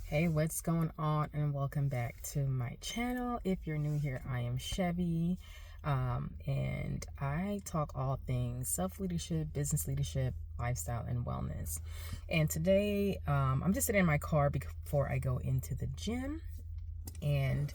Hey, what's going on? And welcome back to my channel. If you're new here, I am Shevvy, and I talk all things self-leadership, business leadership, lifestyle, and wellness. And today, I'm just sitting in my car before I go into the gym. And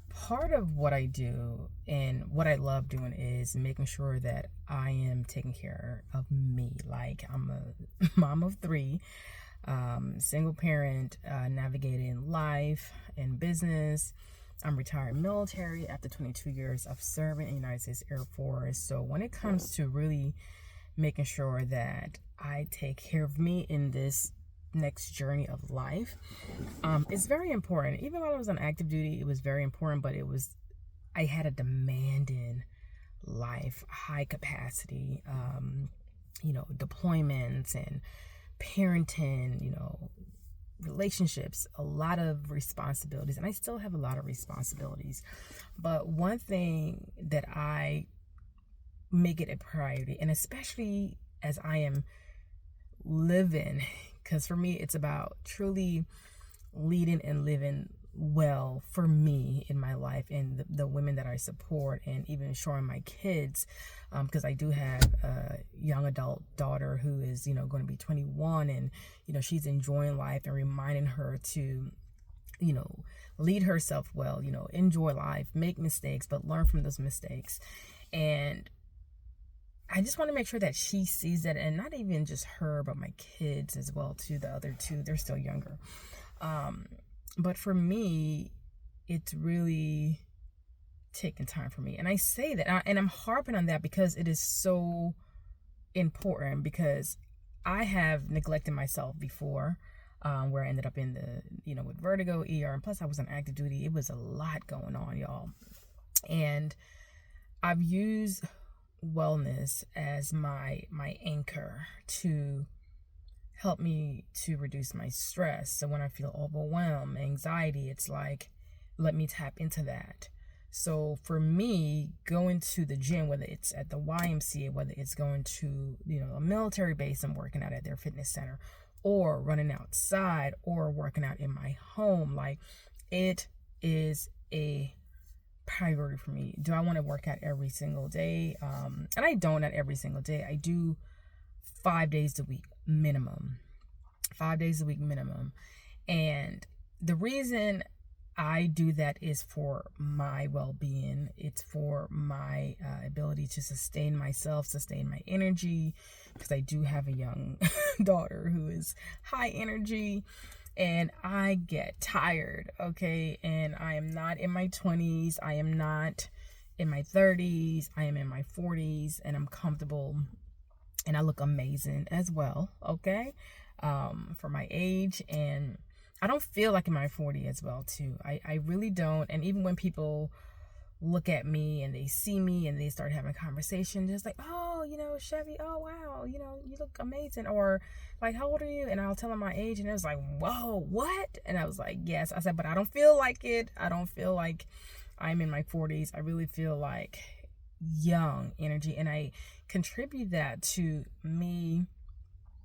part of what I do and what I love doing is making sure that I am taking care of me. Like, I'm a mom of three, single parent, navigating life and business. I'm retired military after 22 years of serving in the United States Air Force. So when it comes to really making sure that I take care of me in this next journey of life, it's very important. Even while I was on active duty, it was very important, but I had a demanding life, high capacity, deployments and parenting, relationships, a lot of responsibilities, and I still have a lot of responsibilities. But one thing that I make it a priority, and especially as I am living, because for me it's about truly leading and living well for me in my life and the women that I support, and even showing my kids, because I do have a young adult daughter who is going to be 21, and she's enjoying life, and reminding her to lead herself well, enjoy life, make mistakes, but learn from those mistakes. And I just want to make sure that she sees that, and not even just her, but my kids as well too. The other two, they're still younger. But for me, it's really taking time for me. And I say that, and I'm harping on that because it is so important, because I have neglected myself before, where I ended up in with vertigo, ER, and plus I was on active duty. It was a lot going on, y'all. And I've used wellness as my anchor to help me to reduce my stress. So when I feel overwhelmed, anxiety, it's like, let me tap into that. So for me, going to the gym, whether it's at the YMCA, whether it's going to a military base and working out at their fitness center, or running outside, or working out in my home, like, it is a priority for me. Do I want to work out every single day? And I don't at every single day. I do 5 days a week minimum. 5 days a week minimum. And the reason I do that is for my well-being. It's for my ability to sustain myself, sustain my energy, because I do have a young daughter who is high energy, and I get tired, okay? And I am not in my 20s. I am not in my 30s. I am in my 40s, and I'm comfortable, and I look amazing as well, okay? For my age, and I don't feel like in my 40s as well too. I really don't. And even when people look at me and they see me and they start having a conversation, just like, oh, Shevvy, oh wow, you look amazing. Or like, how old are you? And I'll tell them my age, and it was like, whoa, what? And I was like, yes. I said, but I don't feel like it. I don't feel like I'm in my 40s. I really feel like young energy, and I contribute that to me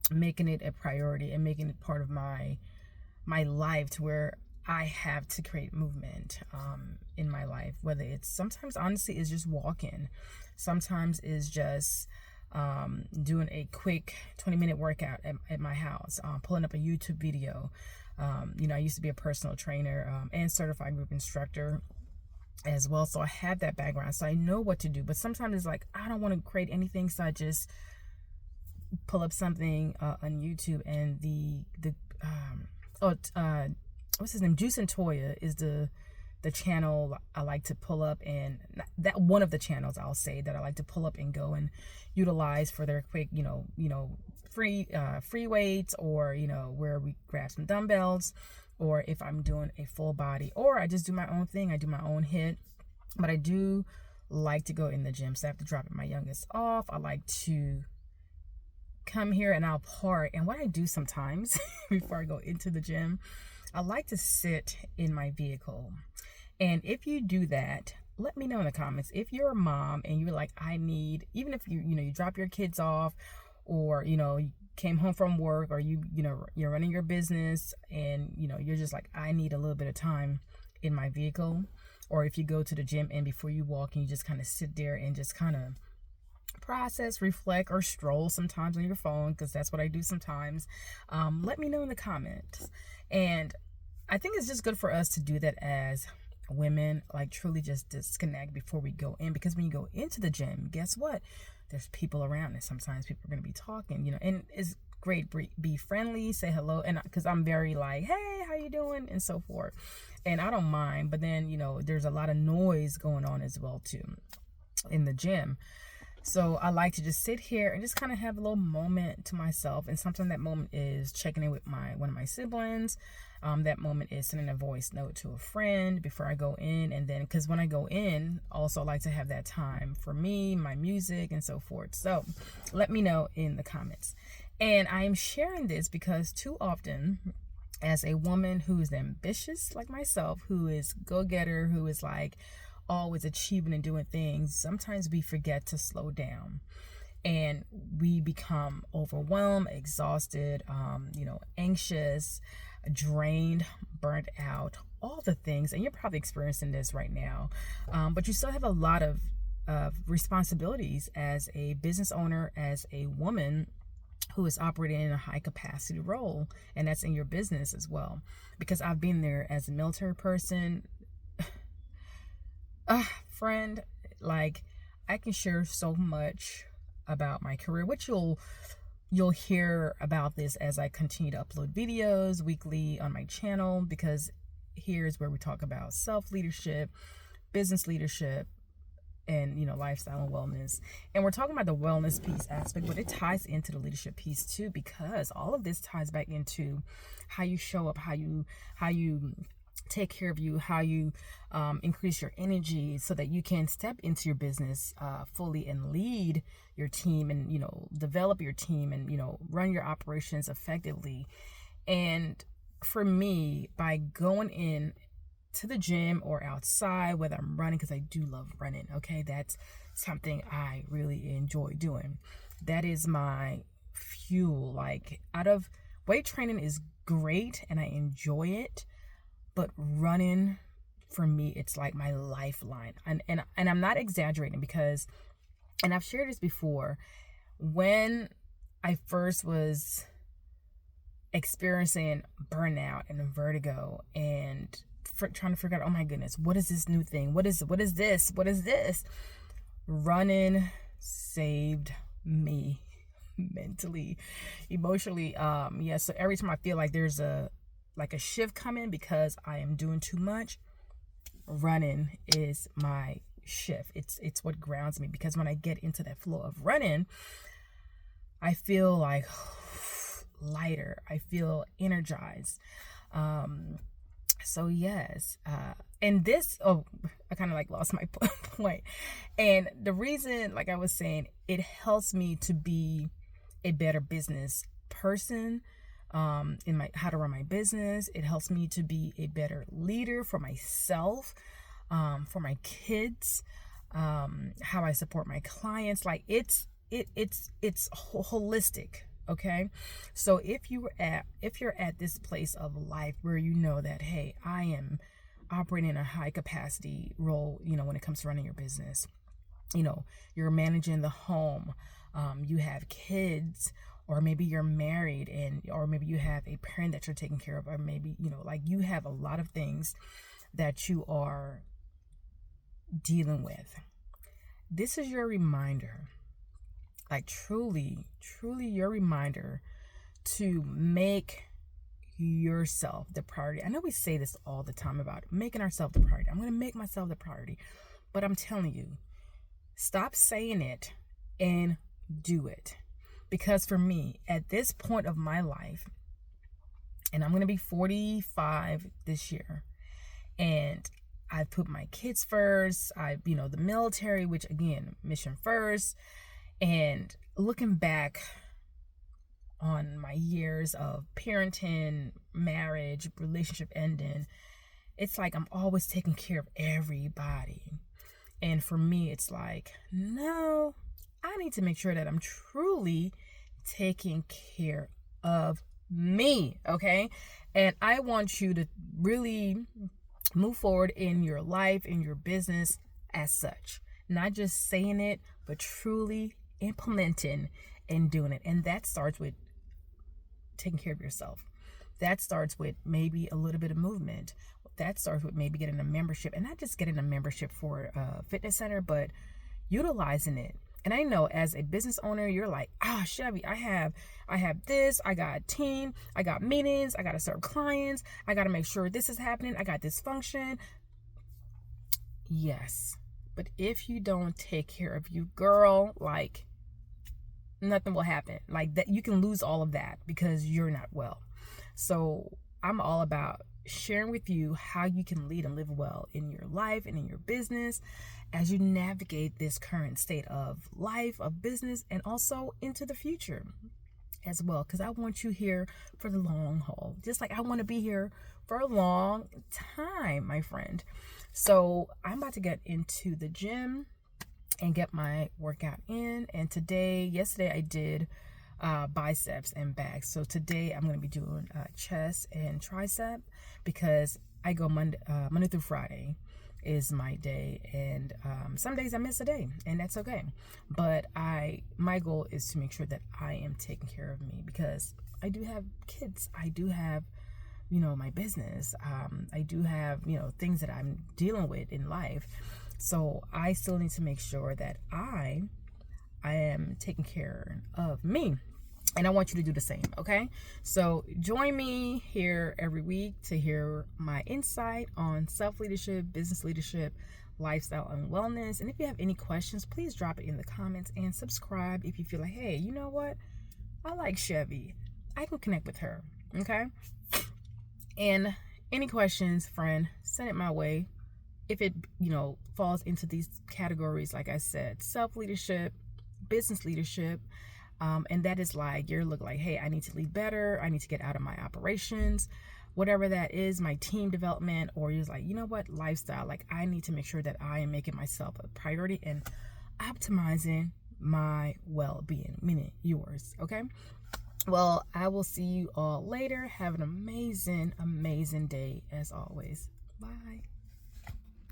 making it a priority and making it part of my life, to where I have to create movement in my life. Whether it's, sometimes honestly is just walking, sometimes is just doing a quick 20-minute workout at my house, pulling up a YouTube video. I used to be a personal trainer and certified group instructor as well, so I have that background, so I know what to do. But sometimes it's like, I don't want to create anything, so I just pull up something on YouTube, and what's his name, Juice and Toya is the channel I like to pull up, and that one of the channels, I'll say, that I like to pull up and go and utilize for their quick free weights, or where we grab some dumbbells, or if I'm doing a full body, or I just do my own thing, I do my own hit. But I do like to go in the gym, so I have to drop my youngest off. I like to come here and I'll park. And what I do sometimes before I go into the gym, I like to sit in my vehicle. And if you do that, let me know in the comments. If you're a mom and you're like, I need, even if you drop your kids off, or came home from work, or you're running your business, and you're just like, I need a little bit of time in my vehicle. Or if you go to the gym and before you walk and you just kind of sit there and just kind of process, reflect, or stroll sometimes on your phone, because that's what I do sometimes, let me know in the comments. And I think it's just good for us to do that as women, like truly just disconnect before we go in, because when you go into the gym, guess what? There's people around, and sometimes people are going to be talking, and it's great, be friendly, say hello, and because I'm very like, hey, how you doing, and so forth, and I don't mind. But then there's a lot of noise going on as well too in the gym. So I like to just sit here and just kind of have a little moment to myself. And sometimes that moment is checking in with one of my siblings. That moment is sending a voice note to a friend before I go in. And then, because when I go in, also I like to have that time for me, my music, and so forth. So let me know in the comments. And I am sharing this because too often, as a woman who is ambitious like myself, who is go-getter, who is like always achieving and doing things, sometimes we forget to slow down, and we become overwhelmed, exhausted, anxious, drained, burnt out, all the things. And you're probably experiencing this right now, but you still have a lot of responsibilities as a business owner, as a woman who is operating in a high capacity role, and that's in your business as well. Because I've been there as a military person, friend, like I can share so much about my career, which you'll hear about this as I continue to upload videos weekly on my channel, because here's where we talk about self-leadership, business leadership, and lifestyle and wellness. And we're talking about the wellness piece aspect, but it ties into the leadership piece too, because all of this ties back into how you show up, how you take care of you, how you increase your energy so that you can step into your business fully and lead your team, and develop your team, and run your operations effectively. And for me, by going in to the gym or outside, whether I'm running, because I do love running, okay, that's something I really enjoy doing. That is my fuel. Like, out of weight training is great and I enjoy it, but running, for me, it's like my lifeline. And I'm not exaggerating, because, and I've shared this before, when I first was experiencing burnout and vertigo, and trying to figure out, oh my goodness, what is this new thing? What is this? Running saved me mentally, emotionally. So every time I feel like there's a shift coming because I am doing too much, running is my shift. It's what grounds me, because when I get into that flow of running, I feel like lighter. I feel energized. So yes, and this, I kind of like lost my point. And the reason, like I was saying, it helps me to be a better business person, in how to run my business. It helps me to be a better leader for myself, for my kids, how I support my clients. Like it's holistic. Okay, so if you're at this place of life where you know that, hey, I am operating in a high capacity role, when it comes to running your business, you're managing the home, you have kids, or maybe you're married, or maybe you have a parent that you're taking care of, or maybe like you have a lot of things that you are dealing with. This is your reminder. Like truly your reminder to make yourself the priority. I know we say this all the time about making ourselves the priority. I'm going to make myself the priority. But I'm telling you, stop saying it and do it. Because for me, at this point of my life, and I'm going to be 45 this year, and I've put my kids first, the military, which again, mission first. And looking back on my years of parenting, marriage, relationship ending, it's like I'm always taking care of everybody. And for me, it's like, no, I need to make sure that I'm truly taking care of me, okay? And I want you to really move forward in your life, in your business as such. Not just saying it, but truly implementing and doing it. And that starts with taking care of yourself. That starts with maybe a little bit of movement. That starts with maybe getting a membership, and not just getting a membership for a fitness center, but utilizing it. And I know as a business owner, you're like, Shevvy, I have this, I got a team, I got meetings, I got to serve clients, I got to make sure this is happening, I got this function. Yes. But if you don't take care of you, girl, like nothing will happen. Like that, you can lose all of that because you're not well. So I'm all about sharing with you how you can lead and live well in your life and in your business as you navigate this current state of life, of business, and also into the future as well. Because I want you here for the long haul, just like I want to be here for a long time, my friend. So I'm about to get into the gym and get my workout in. And yesterday I did biceps and back. So today I'm going to be doing chest and tricep because I go Monday through Friday is my day, and some days I miss a day, and that's okay. But my goal is to make sure that I am taking care of me because I do have kids. I do have my business. I do have things that I'm dealing with in life. So I still need to make sure that I am taking care of me. And I want you to do the same, okay? So join me here every week to hear my insight on self-leadership, business leadership, lifestyle, and wellness. And if you have any questions, please drop it in the comments and subscribe if you feel like, hey, you know what? I like Shevvy. I can connect with her, okay? And any questions, friend, send it my way. If it, falls into these categories, like I said, self-leadership, business leadership, and that is like, look like, hey, I need to lead better. I need to get out of my operations, whatever that is, my team development, or you're like, you know what, lifestyle. Like I need to make sure that I am making myself a priority and optimizing my well-being, meaning yours. Okay. Well, I will see you all later. Have an amazing, amazing day as always. Bye.